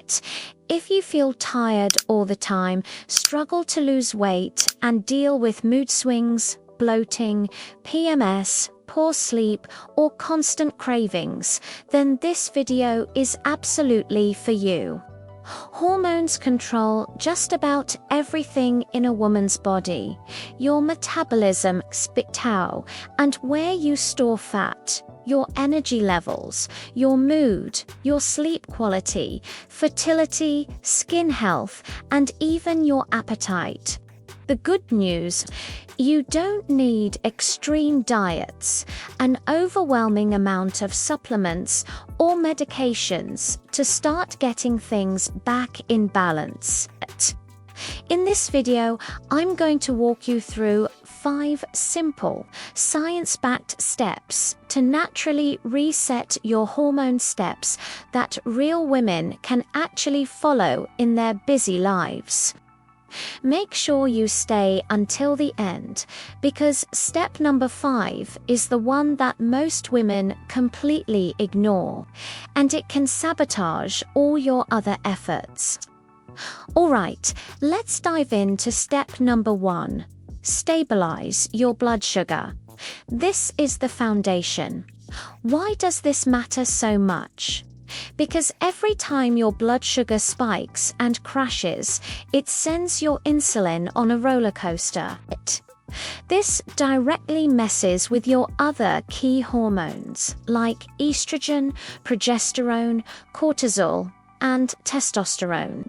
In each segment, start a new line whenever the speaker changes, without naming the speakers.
it. If you feel tired all the time, struggle to lose weight, and deal with mood swings, bloating, PMS, poor sleep, or constant cravings, then this video is absolutely for you. Hormones control just about everything in a woman's body: your metabolism, spitao, and where you store fat, your energy levels, your mood, your sleep quality, fertility, skin health, and even your appetite. The good news: you don't need extreme diets, an overwhelming amount of supplements, or medications to start getting things back in balance. In this video, I'm going to walk you through 5 simple, science-backed steps to naturally reset your hormone steps that real women can actually follow in their busy lives. Make sure you stay until the end, because step number 5 is the one that most women completely ignore, and it can sabotage all your other efforts. Alright, let's dive into step number 1. Stabilize your blood sugar. This is the foundation. Why does this matter so much? Because every time your blood sugar spikes and crashes, it sends your insulin on a roller coaster. This directly messes with your other key hormones like estrogen, progesterone, cortisol, and testosterone.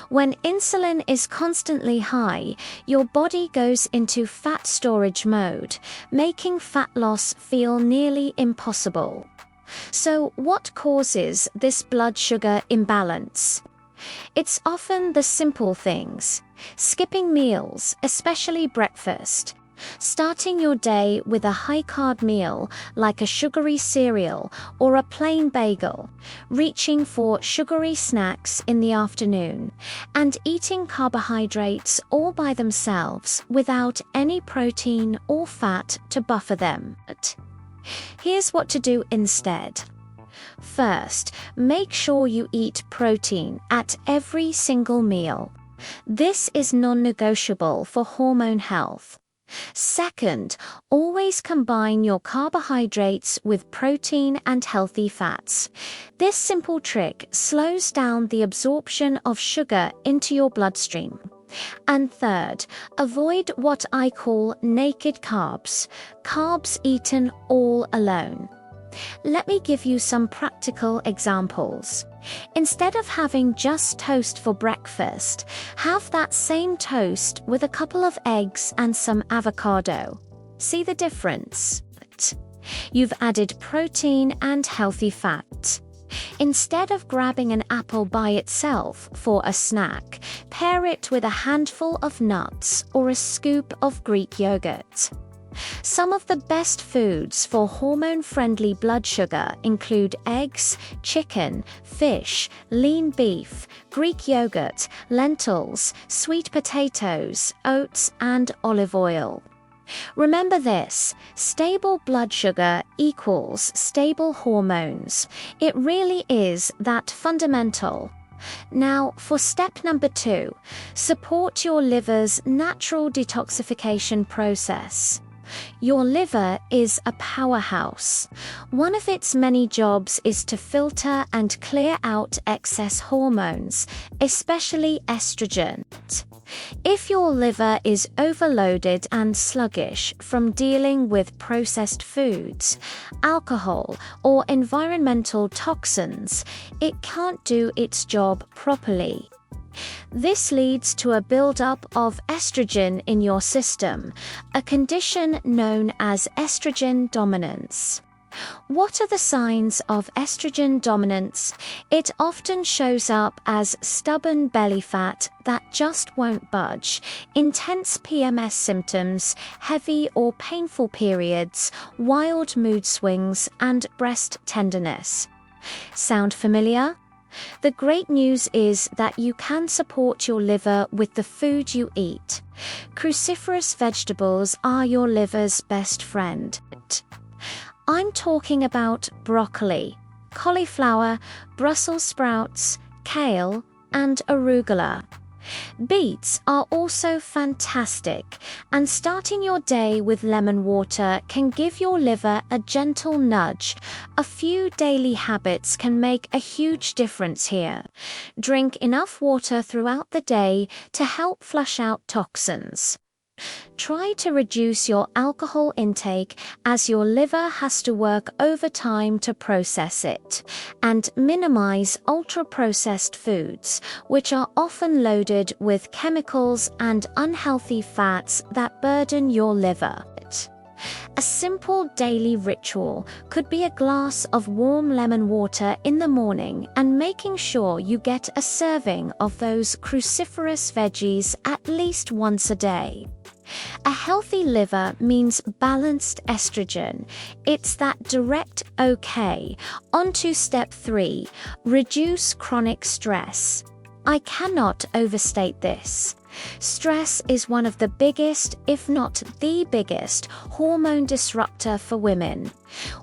When insulin is constantly high, your body goes into fat storage mode, making fat loss feel nearly impossible. So what causes this blood sugar imbalance? It's often the simple things: skipping meals, especially breakfast, starting your day with a high-carb meal like a sugary cereal or a plain bagel, reaching for sugary snacks in the afternoon, and eating carbohydrates all by themselves without any protein or fat to buffer them. Here's what to do instead. First, make sure you eat protein at every single meal. This is non-negotiable for hormone health. Second, always combine your carbohydrates with protein and healthy fats. This simple trick slows down the absorption of sugar into your bloodstream. And third, avoid what I call naked carbs, carbs eaten all alone. Let me give you some practical examples. Instead of having just toast for breakfast, have that same toast with a couple of eggs and some avocado. See the difference? You've added protein and healthy fat. Instead of grabbing an apple by itself for a snack, pair it with a handful of nuts or a scoop of Greek yogurt. Some of the best foods for hormone-friendly blood sugar include eggs, chicken, fish, lean beef, Greek yogurt, lentils, sweet potatoes, oats, and olive oil. Remember this: stable blood sugar equals stable hormones. It really is that fundamental. Now, for step number 2, support your liver's natural detoxification process. Your liver is a powerhouse. One of its many jobs is to filter and clear out excess hormones, especially estrogen. If your liver is overloaded and sluggish from dealing with processed foods, alcohol, or environmental toxins, it can't do its job properly. This leads to a buildup of estrogen in your system, a condition known as estrogen dominance. What are the signs of estrogen dominance? It often shows up as stubborn belly fat that just won't budge, intense PMS symptoms, heavy or painful periods, wild mood swings, and breast tenderness. Sound familiar? The great news is that you can support your liver with the food you eat. Cruciferous vegetables are your liver's best friend. I'm talking about broccoli, cauliflower, Brussels sprouts, kale, and arugula. Beets are also fantastic, and starting your day with lemon water can give your liver a gentle nudge. A few daily habits can make a huge difference here. Drink enough water throughout the day to help flush out toxins. Try to reduce your alcohol intake as your liver has to work overtime to process it, and minimize ultra-processed foods, which are often loaded with chemicals and unhealthy fats that burden your liver. A simple daily ritual could be a glass of warm lemon water in the morning and making sure you get a serving of those cruciferous veggies at least once a day. A healthy liver means balanced estrogen. It's that direct okay. On to step 3, reduce chronic stress. I cannot overstate this. Stress is one of the biggest, if not the biggest, hormone disruptor for women.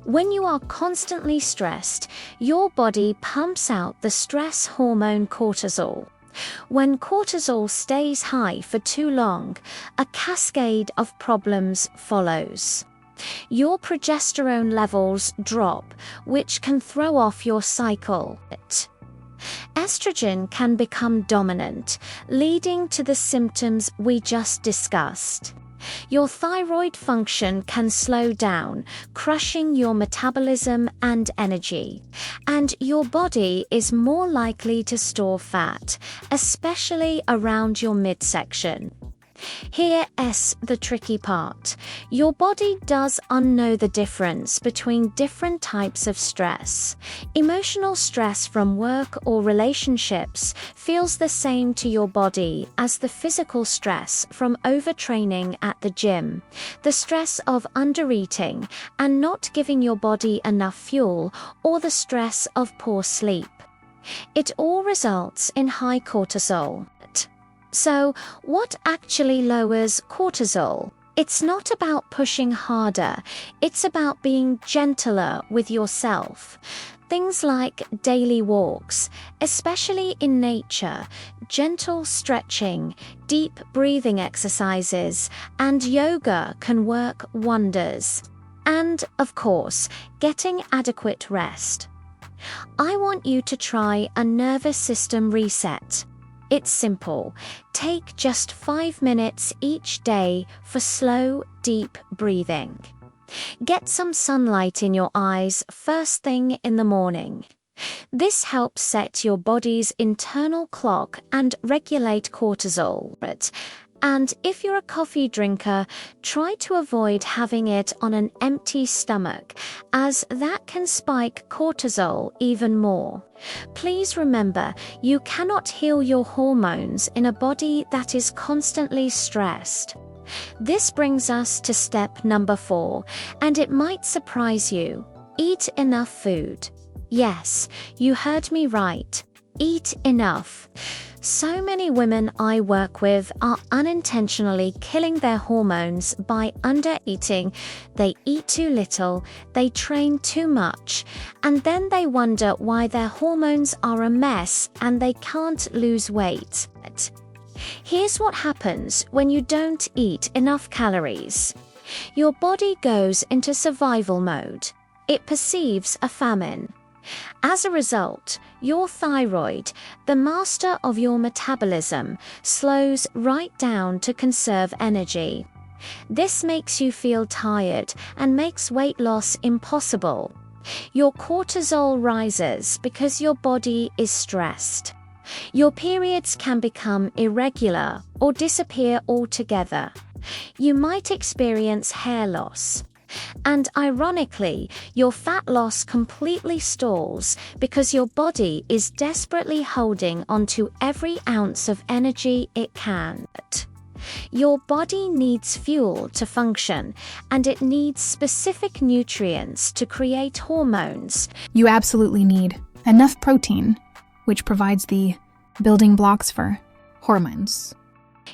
When you are constantly stressed, your body pumps out the stress hormone cortisol. When cortisol stays high for too long, a cascade of problems follows. Your progesterone levels drop, which can throw off your cycle. Estrogen can become dominant, leading to the symptoms we just discussed. Your thyroid function can slow down, crushing your metabolism and energy. And your body is more likely to store fat, especially around your midsection. Here's the tricky part. Your body does unknow the difference between different types of stress. Emotional stress from work or relationships feels the same to your body as the physical stress from overtraining at the gym, the stress of undereating and not giving your body enough fuel, or the stress of poor sleep. It all results in high cortisol. So, what actually lowers cortisol? It's not about pushing harder, it's about being gentler with yourself. Things like daily walks, especially in nature, gentle stretching, deep breathing exercises, and yoga can work wonders. And, of course, getting adequate rest. I want you to try a nervous system reset. It's simple. Take just 5 minutes each day for slow, deep breathing. Get some sunlight in your eyes first thing in the morning. This helps set your body's internal clock and regulate cortisol. And if you're a coffee drinker, try to avoid having it on an empty stomach, as that can spike cortisol even more. Please remember, you cannot heal your hormones in a body that is constantly stressed. This brings us to step number 4, and it might surprise you. Eat enough food. Yes, you heard me right. Eat enough. So many women I work with are unintentionally killing their hormones by undereating. They eat too little, they train too much, and then they wonder why their hormones are a mess and they can't lose weight. Here's what happens when you don't eat enough calories. Your body goes into survival mode. It perceives a famine. As a result, your thyroid, the master of your metabolism, slows right down to conserve energy. This makes you feel tired and makes weight loss impossible. Your cortisol rises because your body is stressed. Your periods can become irregular or disappear altogether. You might experience hair loss. And ironically, your fat loss completely stalls because your body is desperately holding onto every ounce of energy it can. Your body needs fuel to function, and it needs specific nutrients to create hormones.
You absolutely need enough protein, which provides the building blocks for hormones.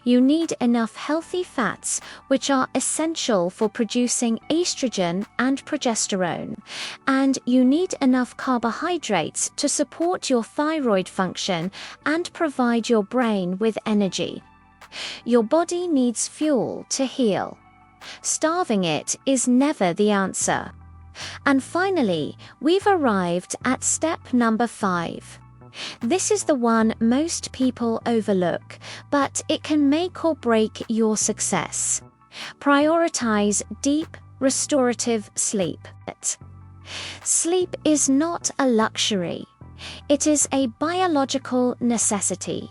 You need enough healthy fats, which are essential for producing estrogen and progesterone. And you need enough carbohydrates to support your thyroid function and provide your brain with energy. Your body needs fuel to heal. Starving it is never the answer. And finally, we've arrived at step number 5. This is the one most people overlook, but it can make or break your success. Prioritize deep, restorative sleep. Sleep is not a luxury. It is a biological necessity.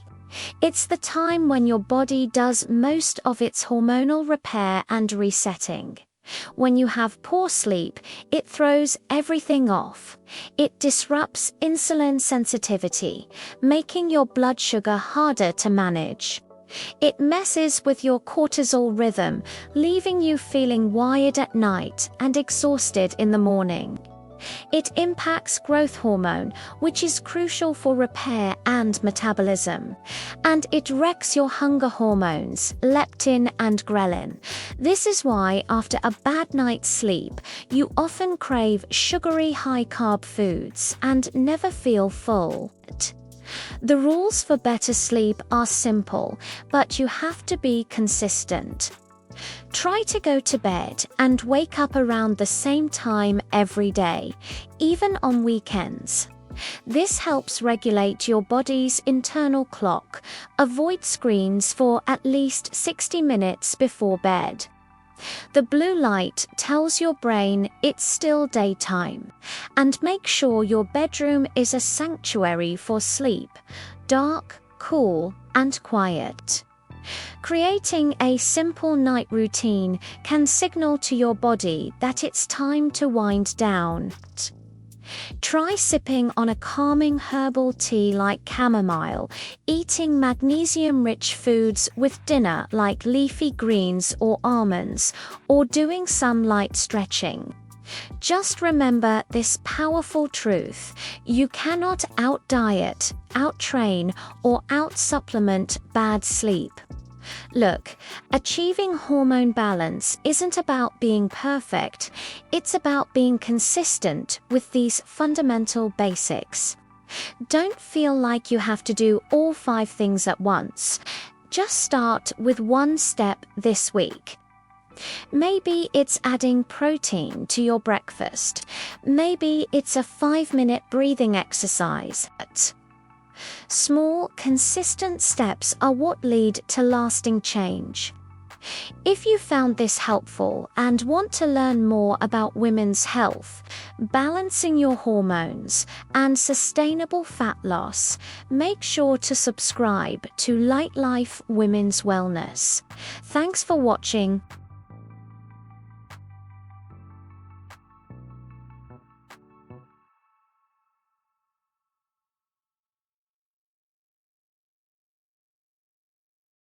It's the time when your body does most of its hormonal repair and resetting. When you have poor sleep, it throws everything off. It disrupts insulin sensitivity, making your blood sugar harder to manage. It messes with your cortisol rhythm, leaving you feeling wired at night and exhausted in the morning. It impacts growth hormone, which is crucial for repair and metabolism. And it wrecks your hunger hormones, leptin and ghrelin. This is why, after a bad night's sleep, you often crave sugary high-carb foods and never feel full. The rules for better sleep are simple, but you have to be consistent. Try to go to bed and wake up around the same time every day, even on weekends. This helps regulate your body's internal clock. Avoid screens for at least 60 minutes before bed. The blue light tells your brain it's still daytime. And make sure your bedroom is a sanctuary for sleep, dark, cool, and quiet. Creating a simple night routine can signal to your body that it's time to wind down. Try sipping on a calming herbal tea like chamomile, eating magnesium-rich foods with dinner like leafy greens or almonds, or doing some light stretching. Just remember this powerful truth: you cannot out-diet, out-train, or out-supplement bad sleep. Look, achieving hormone balance isn't about being perfect, it's about being consistent with these fundamental basics. Don't feel like you have to do all 5 things at once. Just start with one step this week. Maybe it's adding protein to your breakfast. Maybe it's a 5-minute breathing exercise. Small, consistent steps are what lead to lasting change. If you found this helpful and want to learn more about women's health, balancing your hormones, and sustainable fat loss, make sure to subscribe to Light Life Women's Wellness. Thanks for watching.